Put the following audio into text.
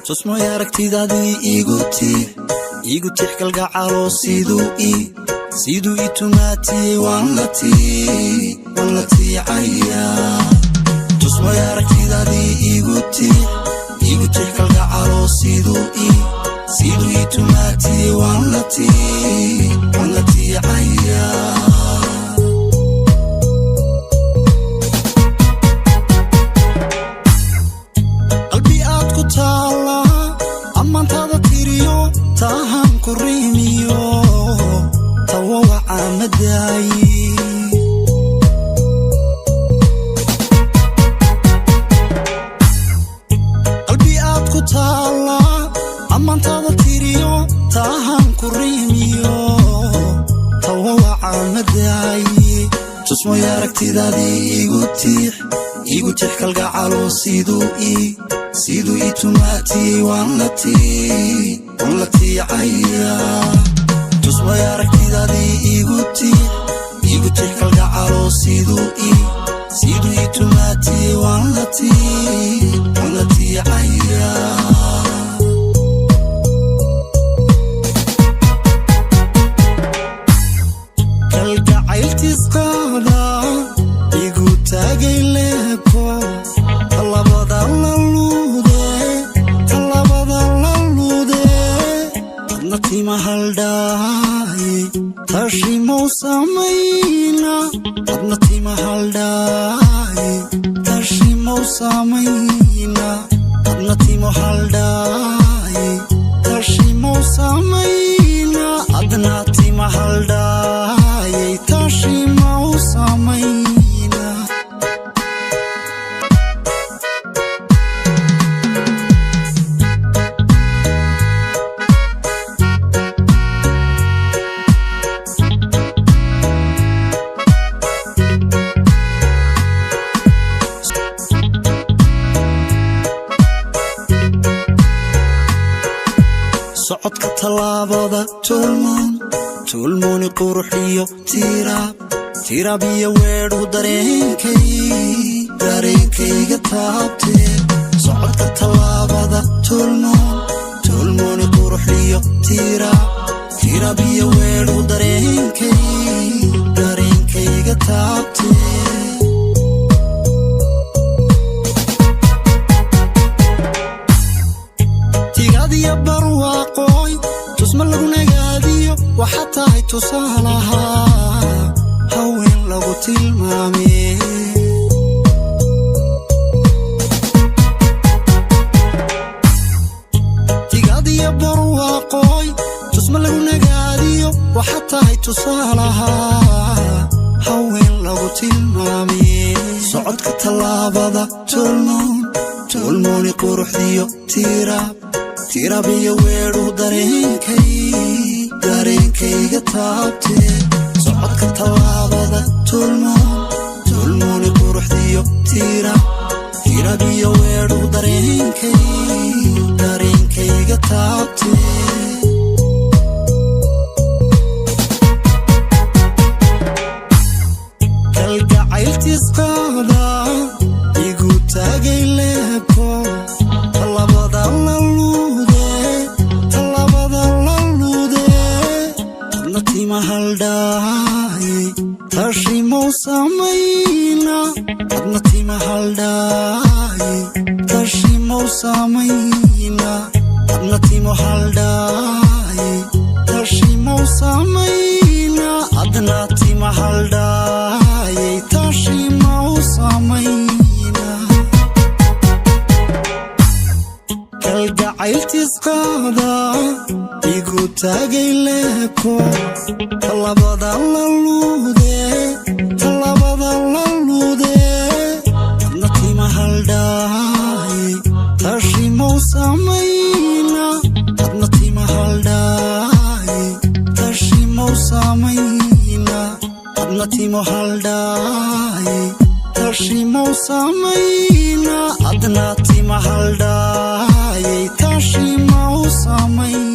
tusmo aragtidaadii igu tix kalgacalo siduu itumaatiyey waan la tiicaya tusmo aragtidaadii igu tix kalgacalo siduu itumaatiyey waan la tiicaya tahan kurimiyo tawawa amadayi qalbi aad ku taala amantada tiriyo tahan kurimiyo tawawa amadayi tusmo aragtidaadii igu tix kalgacalo siduu itumaatiyey waan la tiicaya tusmo aragtidaadii igu tix kalgacalo siduu itumaatiyey waan la tiicaya kalgacayltiisqaada igu taagay leebko talabada tima haldaaye tashimow samayna adna tima haldaaye tashimow samayna adna timo haldaaye tashimow samayna adna tima haldaaye tashimow samayna socodka talaabada tulmooni quruxiyo tiraab iyo weedhu dareenkayga taabtee socodka talaabada tulmooni quruxiyo tiraab iyo weedhu dareenkayga taabtee tigadiya barwaaqooy tusma lagu nagaadiyo waxaa tahay tusaalaha haween lagu tilmaame tigadiya barwaaqooy tusma lagu nagaadiyo waxaa tahay tusaalaha haween lagu tilmaame socodka talaabada tulmooni quruxdiyo tiraab iyo weedhu dareenkayga taabtee socodka talaabada tulmooni quruxdiyo tiraab iyo weedhu dareenkayga taabtee kalgacayltiisqaada igu taagay leebko talabada adna tima haldaaye tashimow samayna adna tima haldaaye tashimow samayna adna timo haldaaye tashimow samayna adna tima haldaaye tashimow samayna kalgacayltiisqaada igu taagay leebko talabada adna tima haldaaye tashimow samayna adna tima haldaaye tashimow samayna adna timo haldaaye tashimow samayna adna tima haldaaye tashimow samayna